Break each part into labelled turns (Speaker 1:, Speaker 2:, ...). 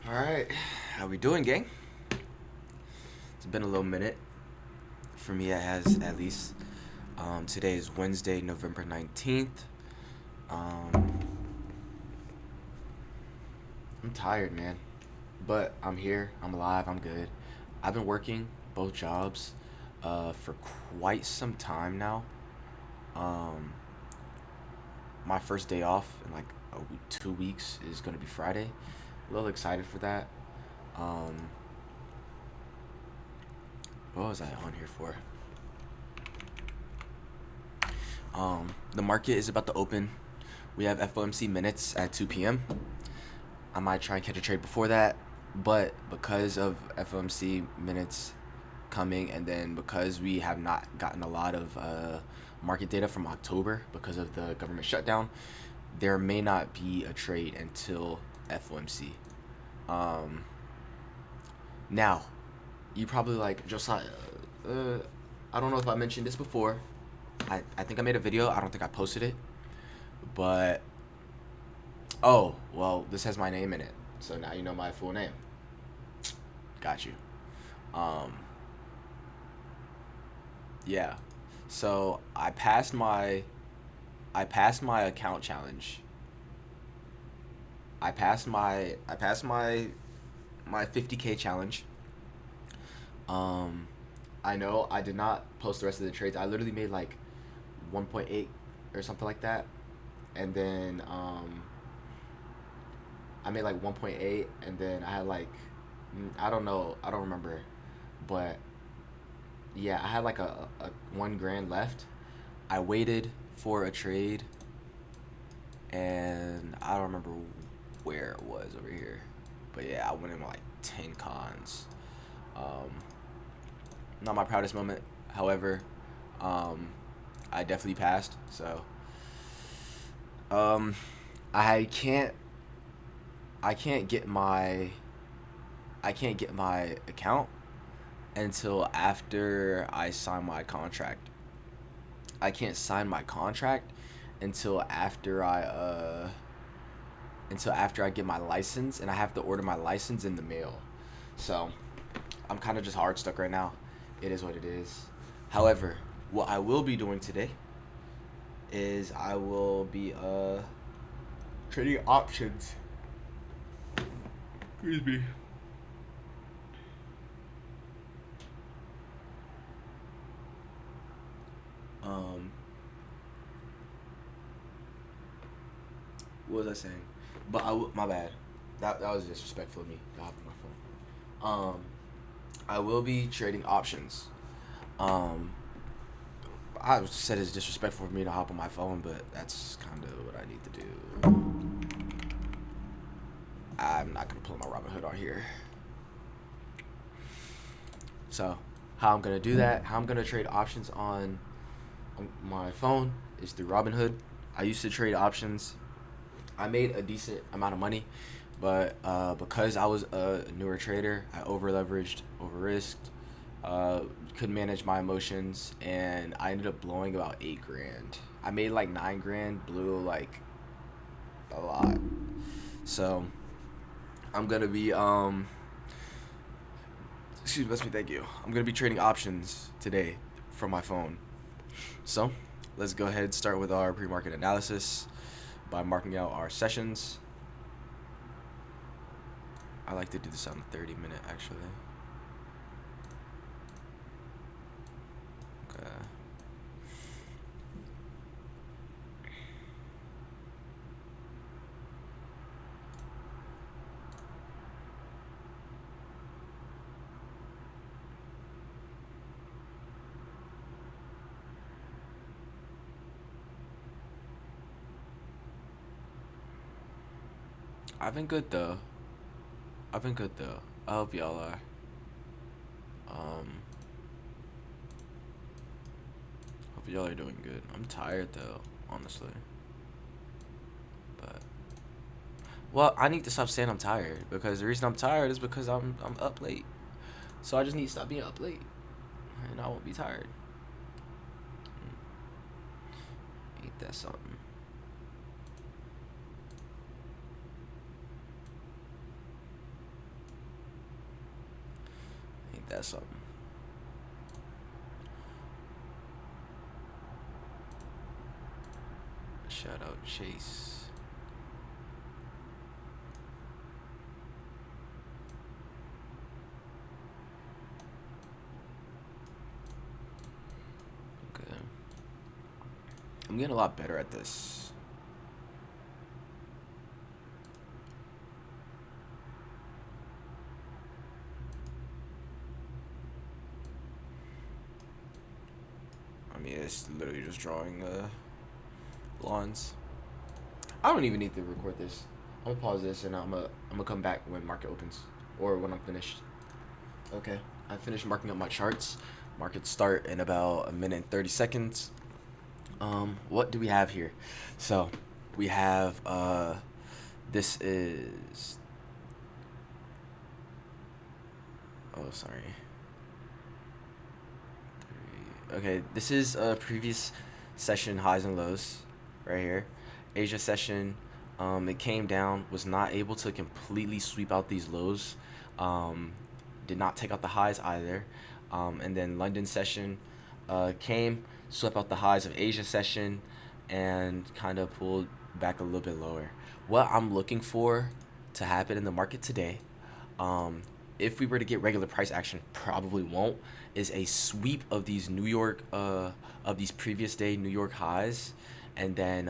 Speaker 1: All right, how we doing, gang? It's been a little minute. For me, it has at least. Today is Wednesday, November 19th. Um, I'm tired, man. But I'm here. I'm alive. I'm good. I've been working both jobs for quite some time now. Um, my first day off in like 2 weeks is going to be Friday. A little excited for that. Um, what was I on here for? The market is about to open. We have FOMC minutes at 2 p.m. I might try and catch a trade before that, but because of FOMC minutes coming, and then because we have not gotten a lot of market data from October because of the government shutdown, there may not be a trade until FOMC. Um, Now, you probably like Josiah. Uh, I don't know if I mentioned this before. I think I made a video. I don't think I posted it, but oh, well, this has my name in it. So now you know my full name. Got you. Um, yeah. So I passed my account challenge. I passed my 50K challenge. Um, I know I did not post the rest of the trades. I literally made like 1.8 or something like that. And then I made like 1.8, and then I had like I don't know, I don't remember, but yeah, I had like a 1 grand left. I waited for a trade, and I don't remember where it was over here, but yeah, I went in with like 10 cons. Um, Not my proudest moment, however, um, I definitely passed. So um, I can't I can't get my I can't get my account until after I sign my contract. I can't sign my contract until after I get my license, and I have to order my license in the mail. So I'm kind of just hard stuck right now. It is what it is. However, what I will be doing today is I will be trading options. Excuse me. Um, what was I saying? But my bad. That was disrespectful of me to hop on my phone. I will be trading options. Um, I said it's disrespectful for me to hop on my phone, but that's kind of what I need to do. I'm not gonna pull my Robinhood on here. So, how I'm gonna do that? How I'm gonna trade options on my phone is through Robinhood. I used to trade options. I made a decent amount of money, but because I was a newer trader, I over leveraged, over risked, uh, couldn't manage my emotions, and I ended up blowing about 8 grand. I made like 9 grand, blew like a lot. So I'm gonna be excuse me, let me thank you. I'm gonna be trading options today from my phone. So let's go ahead and start with our pre-market analysis by marking out our sessions. I like to do this on 30 minute actually. Okay. I've been good though. I've been good though. I hope y'all are. Um, Hope y'all are doing good. I'm tired though, honestly. But well, I need to stop saying I'm tired because the reason I'm tired is because I'm up late. So I just need to stop being up late, and I won't be tired. Ain't that something? That's something. Shout out Chase. Okay. I'm getting a lot better at this. I mean, it's literally just drawing lawns. I don't even need to record this. I'm gonna pause this and I'm gonna come back when market opens or when I'm finished. Okay, I finished marking up my charts. Markets start in about a minute and 30 seconds. What do we have here? So, we have this is oh sorry. Okay, this is previous session highs and lows right here. Asia session, it came down, was not able to completely sweep out these lows. Um, did not take out the highs either. And then London session came, swept out the highs of Asia session, and kind of pulled back a little bit lower. What I'm looking for to happen in the market today, um, if we were to get regular price action, probably won't, is a sweep of these New York, of these previous day New York highs, and then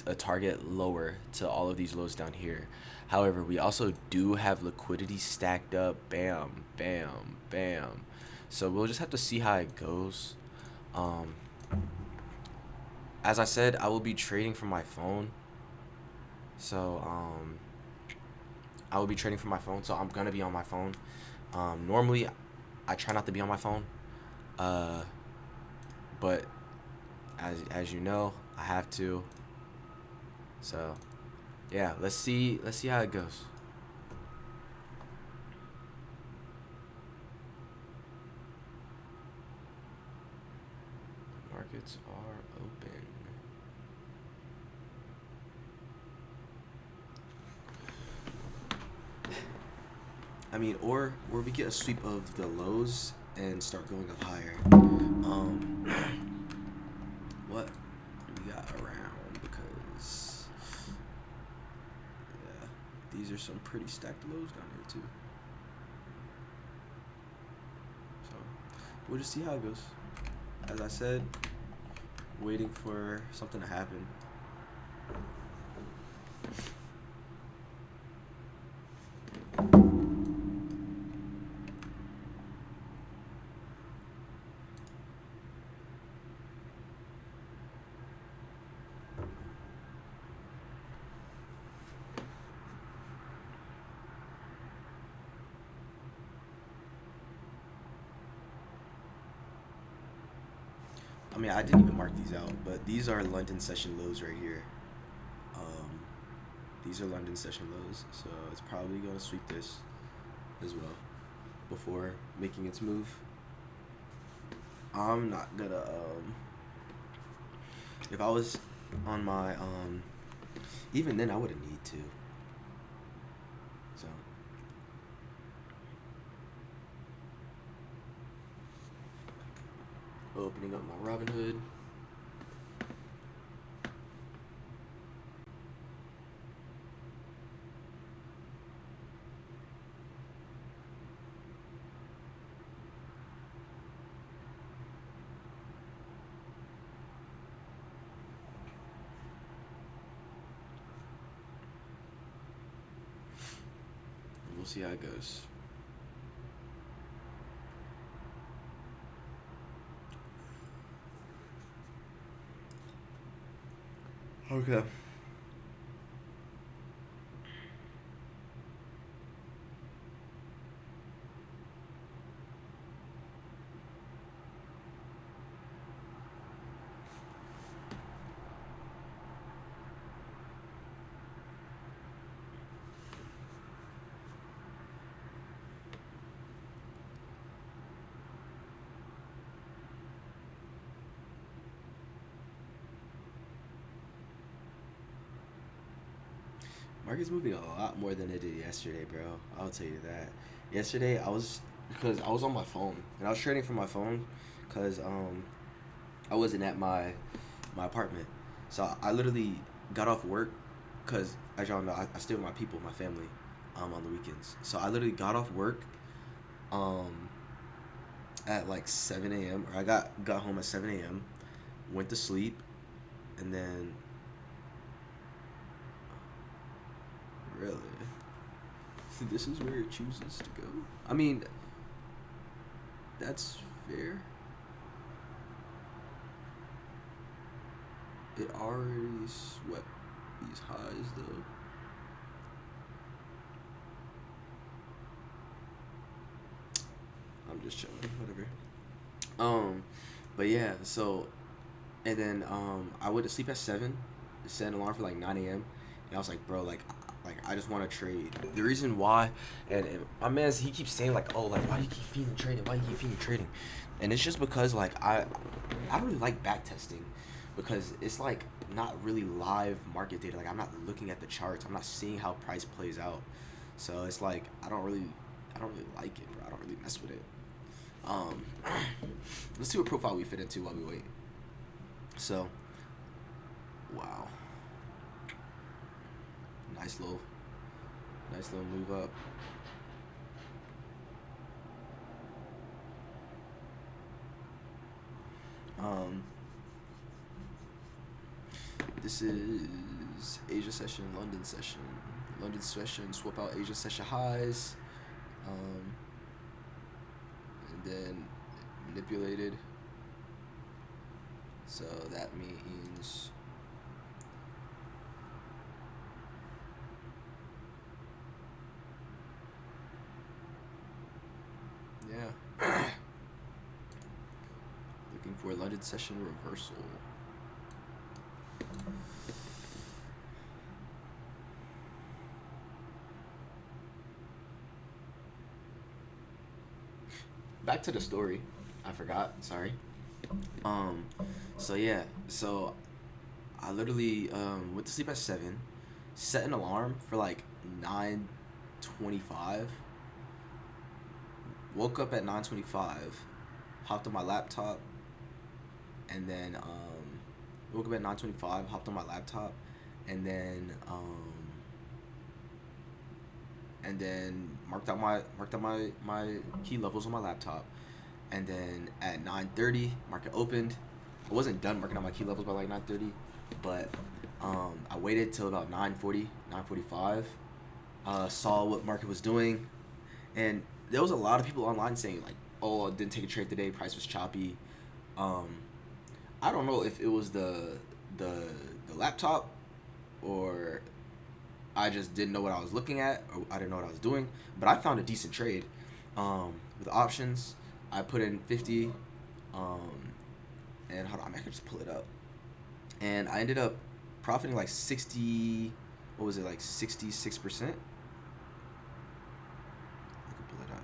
Speaker 1: a target lower to all of these lows down here. However, we also do have liquidity stacked up, bam, bam, bam. So we'll just have to see how it goes. Um, as I said, I will be trading from my phone. So I will be trading from my phone. So I'm gonna be on my phone. Normally, I try not to be on my phone, uh, but as you know, I have to. So yeah, let's see how it goes. Markets are open. I mean, or we get a sweep of the lows and start going up higher. What do we got around? Because yeah, these are some pretty stacked lows down here too. So we'll just see how it goes. As I said, waiting for something to happen. I mean, I didn't even mark these out, but these are London session lows right here. Um, these are London session lows, so it's probably going to sweep this as well before making its move. I'm not gonna. If I was on my even then I wouldn't need to. So opening up my Robinhood. We'll see how it goes. Okay. Market's moving a lot more than it did yesterday, bro. I'll tell you that. Yesterday, I was because I was on my phone and I was trading from my phone because I wasn't at my apartment, so I literally got off work because as y'all know I stay with my people, my family, on the weekends. So I literally got off work um at like 7 a.m. or I got home at 7 a.m. Went to sleep and then really this is where it chooses to go. I mean that's fair. It already swept these highs though. I'm just chilling, whatever. Um, but yeah, so and then I went to sleep at 7, set an alarm for like 9 a.m. And I was like, bro, like I just want to trade. The reason why, and my man, he keeps saying like, oh, like why do you keep feeding trading? Why do you keep feeding trading? And it's just because like I don't really like back testing because it's like not really live market data. Like I'm not looking at the charts. I'm not seeing how price plays out. So it's like I don't really like it, bro. I don't really mess with it. Um, let's see what profile we fit into while we wait. So, wow, nice little, nice little move up. Um, this is Asia session, London session, London session. Swap out Asia session highs, um, and then manipulated. So that means yeah. Looking for London session reversal. Back to the story. I forgot. Sorry. Um. So yeah. So I literally went to sleep at 7, set an alarm for like 9:25. Woke up at 9:25, hopped on my laptop, and then woke up at 9:25, hopped on my laptop, and then marked out my key levels on my laptop, and then at 9:30 market opened. I wasn't done marking out my key levels by like 9:30, but I waited till about 9:40, 9:45. Saw what market was doing, and there was a lot of people online saying like, "Oh, I didn't take a trade today. Price was choppy." Um, I don't know if it was the the laptop or I just didn't know what I was looking at or I didn't know what I was doing. But I found a decent trade with options. I put in 50, um, and hold on, I can just pull it up. And I ended up profiting like 60. What was it, like 66%? I can pull it up.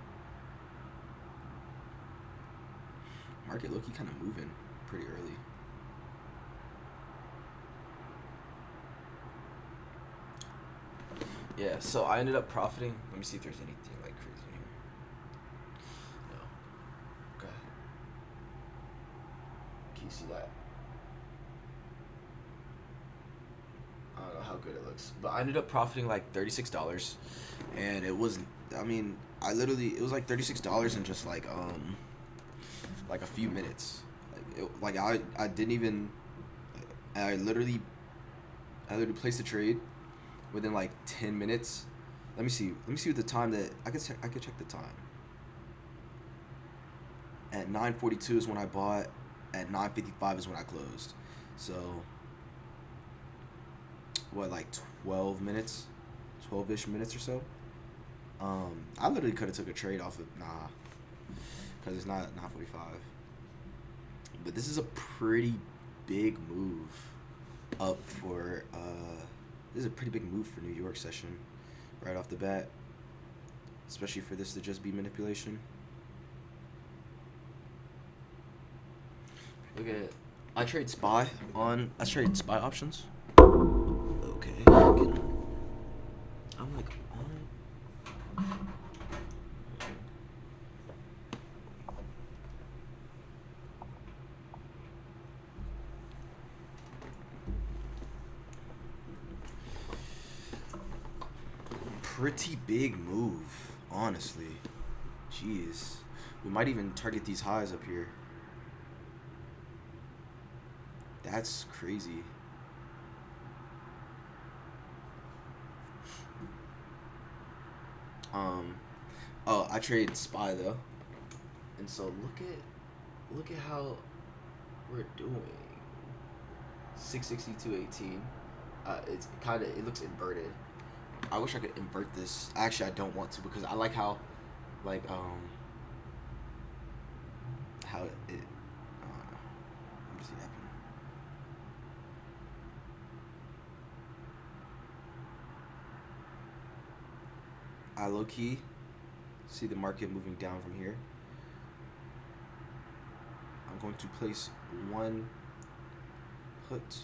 Speaker 1: Market low-key kind of moving pretty early. Yeah, so I ended up profiting. Let me see if there's anything like crazy in here. No. Okay. Can you see that? I don't know how good it looks, but I ended up profiting like $36, and it was. I mean, I literally it was like $36 in just like a few minutes. I didn't even. I literally I literally placed a trade within like 10 minutes. Let me see. Let me see what the time that I could check. I could check the time. At 9:42 is when I bought. At 9:55 is when I closed. So what, like 12 minutes, 12ish minutes or so. I literally could have took a trade off of because it's not 9:45. But this is a pretty big move up for. This is a pretty big move for New York session, right off the bat. Especially for this to just be manipulation. Look at it. I trade SPY options. Okay. I'm like on it. pretty big move, honestly. Jeez. We might even target these highs up here. That's crazy. Oh, I trade SPY though. And so look at how we're doing. 662.18. It's kind of, it looks inverted. I wish I could invert this. Actually, I don't want to because I like how, like how it. Let me see happen. I low key see the market moving down from here. I'm going to place one put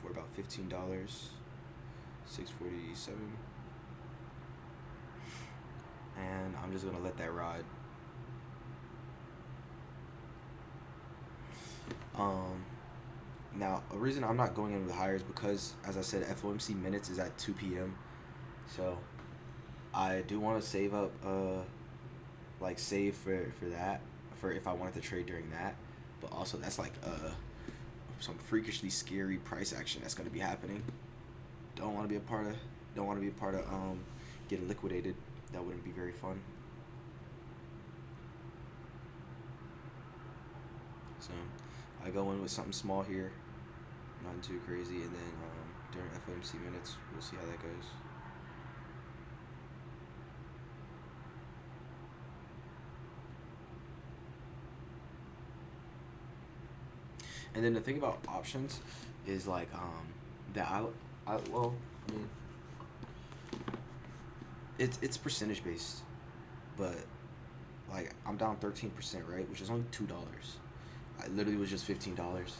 Speaker 1: for about $15, 647, and I'm just gonna let that ride. Now a reason I'm not going in with higher is because, as I said, FOMC minutes is at 2 p.m. So I do want to save up, like save for that, for if I wanted to trade during that. But also that's like some freakishly scary price action that's gonna be happening. Don't want to be a part of. Don't want to be a part of getting liquidated. That wouldn't be very fun. So I go in with something small here, nothing too crazy, and then during FOMC minutes, we'll see how that goes. And then the thing about options is like that well, I mean, it's percentage based, but like I'm down 13%, right, which is only $2. I literally was just $15.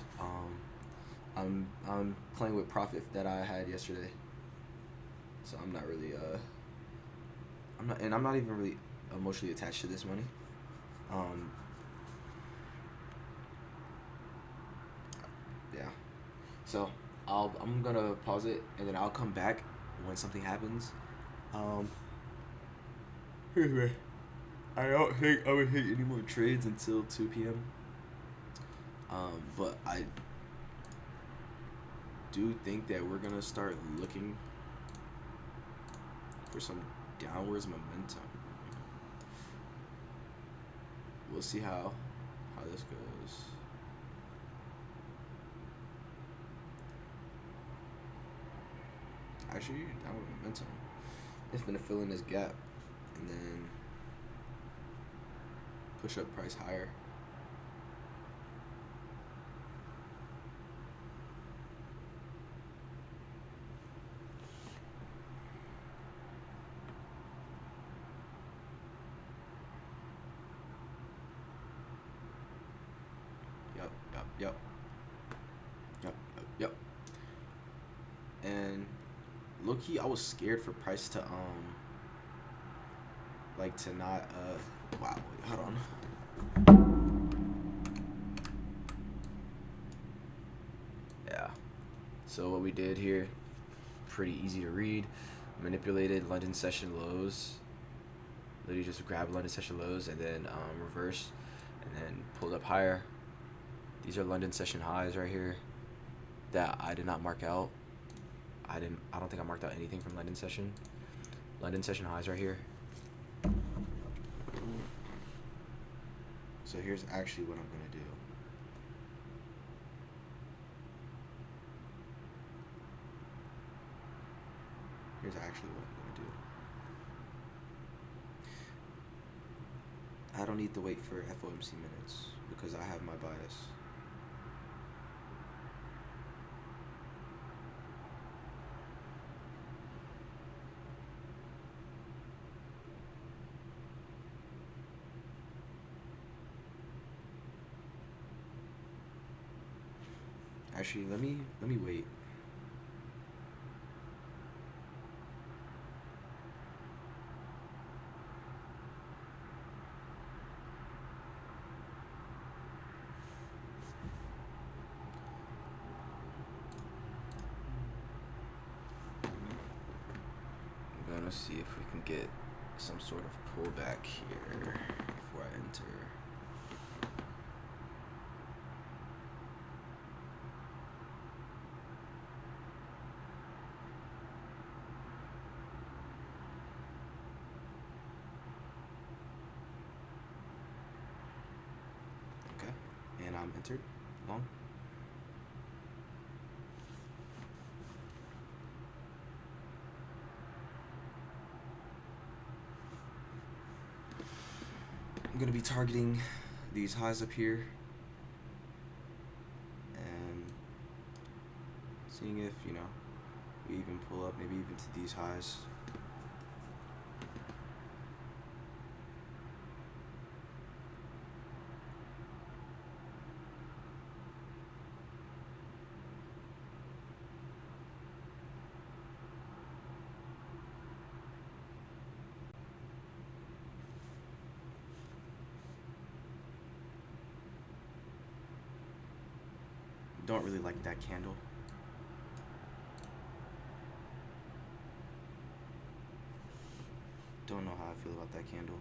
Speaker 1: I'm playing with profit that I had yesterday, so I'm not really I'm not even really emotionally attached to this money. Yeah. So I'm gonna pause it and then I'll come back when something happens. Anyway, I don't think I would hit any more trades until 2 p.m. But I do think that we're gonna start looking for some downwards momentum. We'll see how this goes. Actually, downward momentum. It's gonna fill in this gap and then push up price higher. Yep. And low key, I was scared for price to like to not wow, wait, hold on. Yeah. So what we did here, pretty easy to read. Manipulated London session lows. Literally just grabbed London session lows and then reversed and then pulled up higher. These are London session highs right here that I did not mark out. I don't think I marked out anything from London session. London session highs right here. So here's actually what I'm gonna do. Here's actually what I'm gonna do. I don't need to wait for FOMC minutes because I have my bias. Actually, let me wait. I'm gonna see if we can get some sort of pullback here before I enter. Okay, and I'm entered long. I'm gonna be targeting these highs up here and seeing if, you know, we even pull up maybe even to these highs. Don't really like that candle. Don't know how I feel about that candle.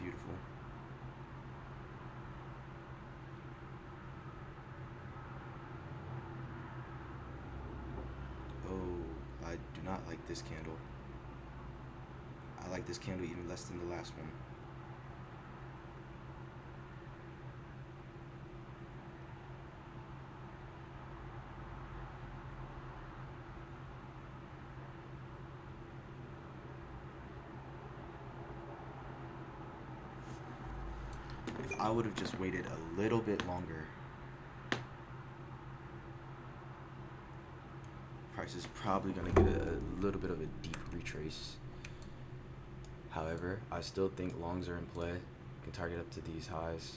Speaker 1: Beautiful. Oh, I do not like this candle. I like this candle even less than the last one. If I would have just waited a little bit longer, price is probably going to get a little bit of a deep retrace. However, I still think longs are in play. You can target up to these highs.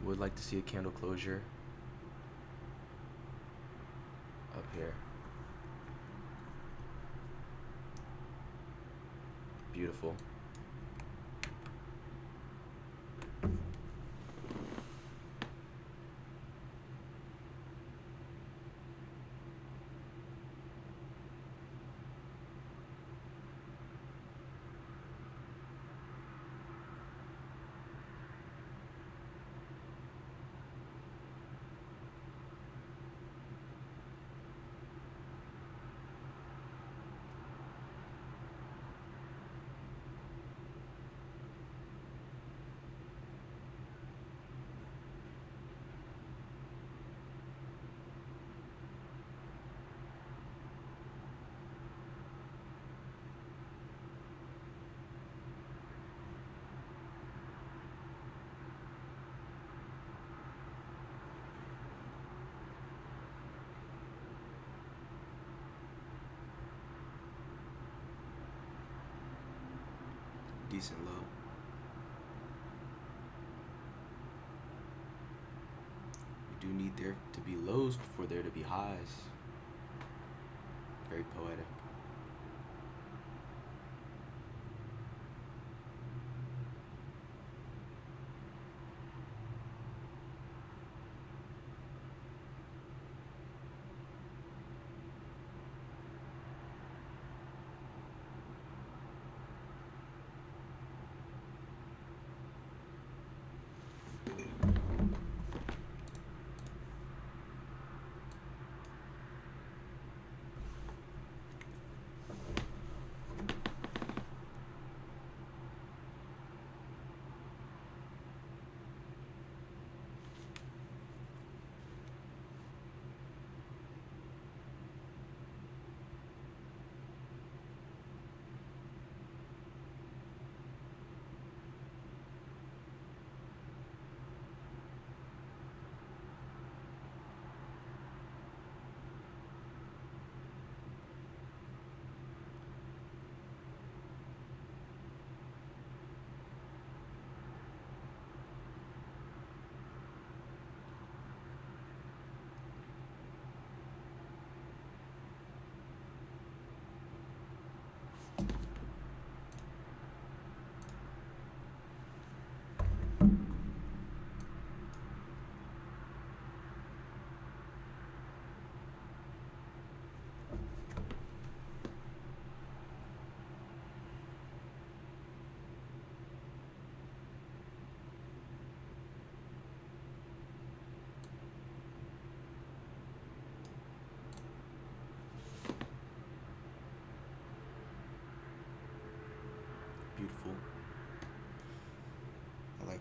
Speaker 1: Would like to see a candle closure up here. Beautiful. Decent low. We do need there to be lows before there to be highs. Very poetic.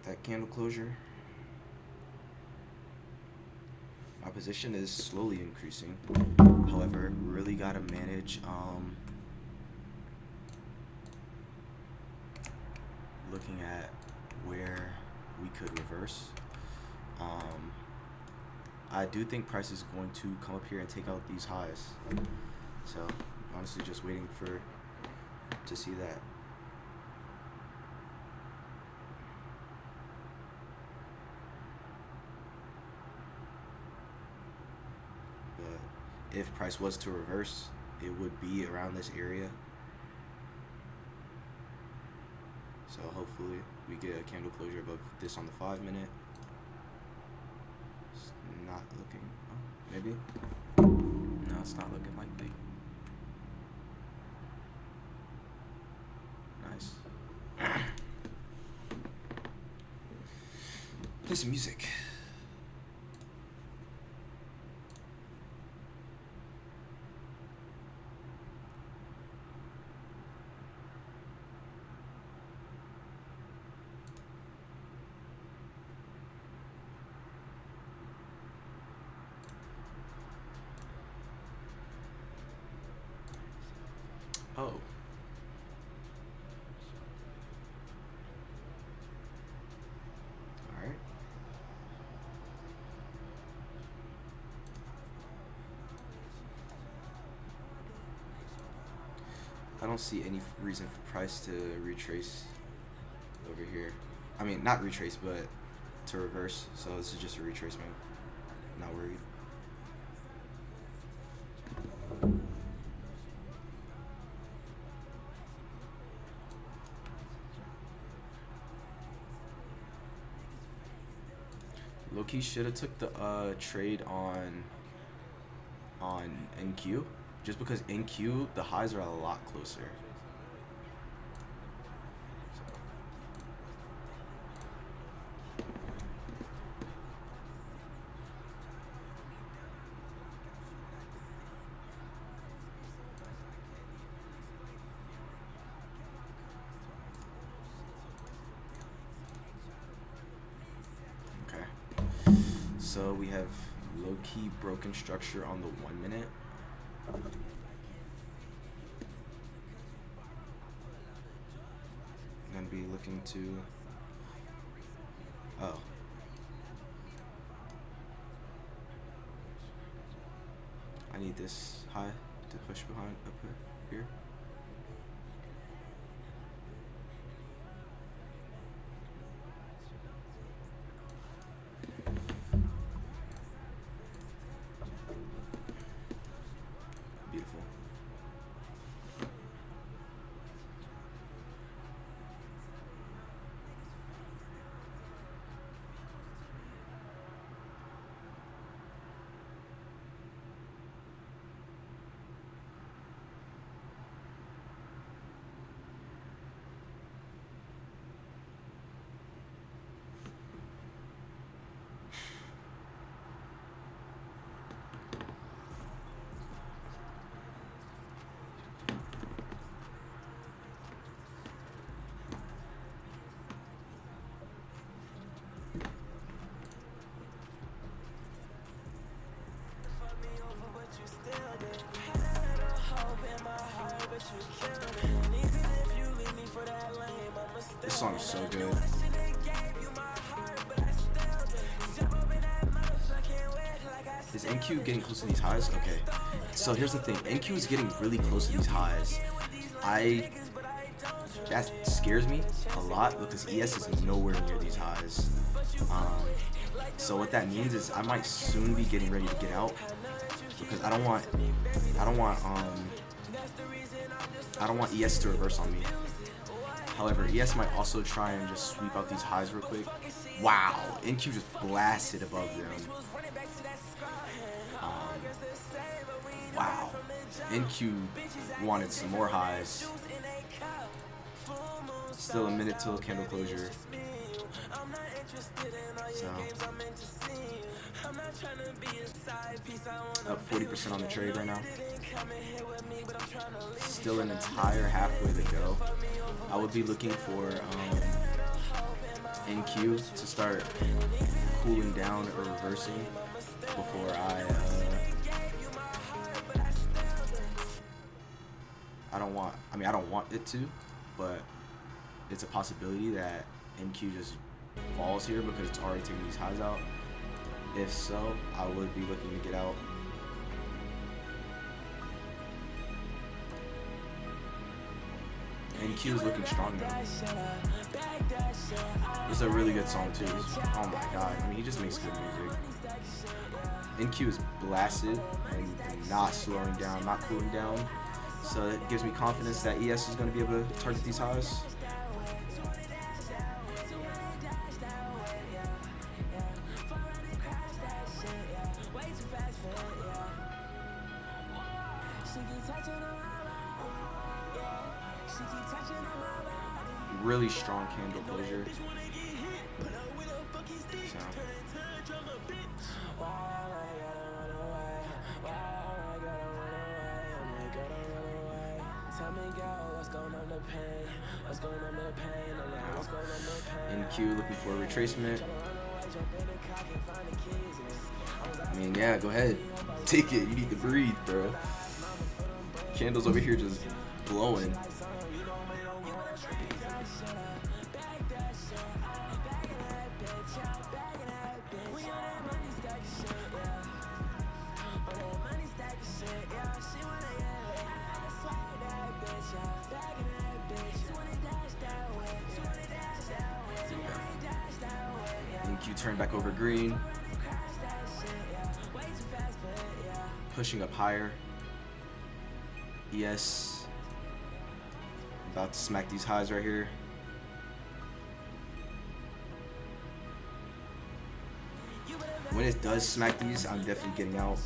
Speaker 1: that candle closure. My position is slowly increasing. However, we really gotta manage looking at where we could reverse. I do think price is going to come up here and take out these highs. So honestly just waiting to see that. But if price was to reverse, it would be around this area. So hopefully we get a candle closure above this on the 5-minute. It's not looking, oh, maybe? No, it's not looking likely. Nice. Play some music. Oh. Alright. I don't see any reason for price to retrace over here. I mean, not retrace, but to reverse. So this is just a retracement. Not worried. Low-key should have took the trade on NQ, just because NQ the highs are a lot closer. So we have low-key broken structure on the 1-minute. I'm gonna be looking to, oh. I need this high to push behind up here. This song is so good. Is NQ getting close to these highs? Okay. So here's the thing. NQ is getting really close to these highs. That scares me a lot because ES is nowhere near these highs. So what that means is I might soon be getting ready to get out because I don't want ES to reverse on me. However, ES might also try and just sweep out these highs real quick. Wow, NQ just blasted above them. Wow, NQ wanted some more highs. Still a minute till candle closure. So, up 40% on the trade right now. Still an entire halfway to go. I would be looking for NQ to start cooling down or reversing before I don't want it to, but it's a possibility that NQ just falls here because it's already taking these highs out. If so, I would be looking to get out. NQ is looking strong though. It's a really good song too. Oh my god. I mean, he just makes good music. NQ is blasted and not slowing down, not cooling down. So it gives me confidence that ES is going to be able to target these highs. Really strong candle closure. So. NQ looking for a retracement. I mean, yeah, go ahead. Take it. You need to breathe, bro. Candles over here just blowing. NQ turn back over green. Pushing up higher. ES about to smack these highs right here. When it does smack these, I'm definitely getting out.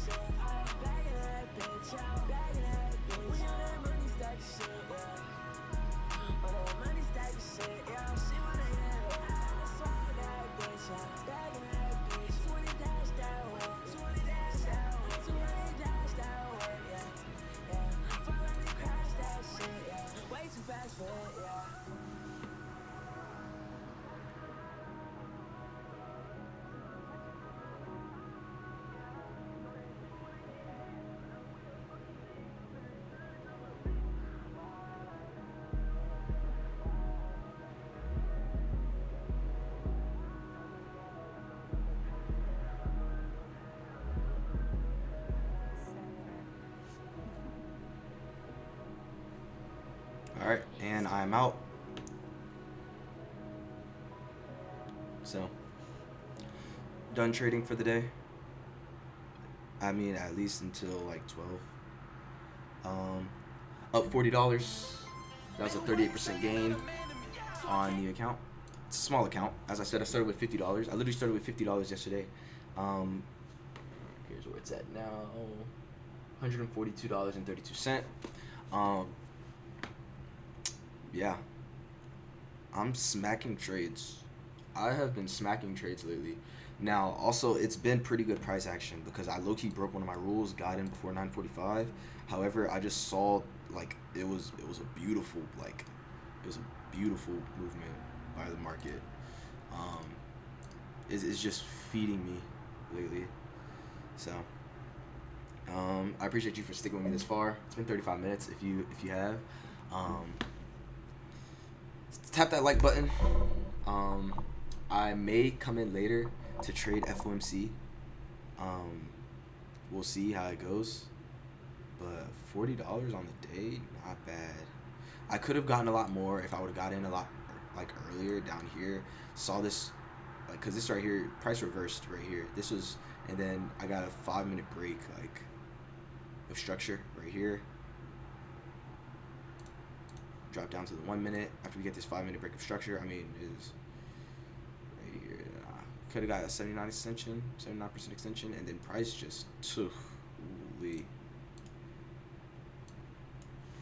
Speaker 1: Alright, and I'm out. So, done trading for the day. I mean, at least until like 12. Up $40. That was a 38% gain on the account. It's a small account. As I said, I started with $50. I literally started with $50 yesterday. Here's where it's at now. $142.32. Yeah, I'm smacking trades. I have been smacking trades lately. Now, also, it's been pretty good price action because I low-key broke one of my rules, got in before 9:45. However, I just saw like it was a beautiful movement by the market. It's just feeding me lately. So, I appreciate you for sticking with me this far. It's been 35 minutes. If you have. Tap that like button. I may come in later to trade FOMC. We'll see how it goes. But $40 on the day, not bad. I could have gotten a lot more if I would have got in a lot like earlier down here. Saw this, like, cause this right here, price reversed right here. This was, and then I got a 5-minute break like of structure right here. Drop down to the 1 minute after we get this 5-minute break of structure. I mean, is right here. Could have got a 79% extension, and then price just holy.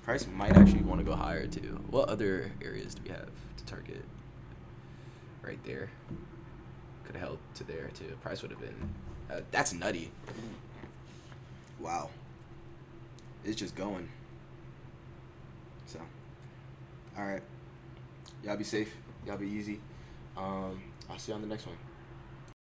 Speaker 1: Price might actually want to go higher too. What other areas do we have to target? Right there. Could have held to there too. Price would have been. That's nutty. Wow. It's just going. So. All right. Y'all be safe. Y'all be easy. I'll see you on the next one.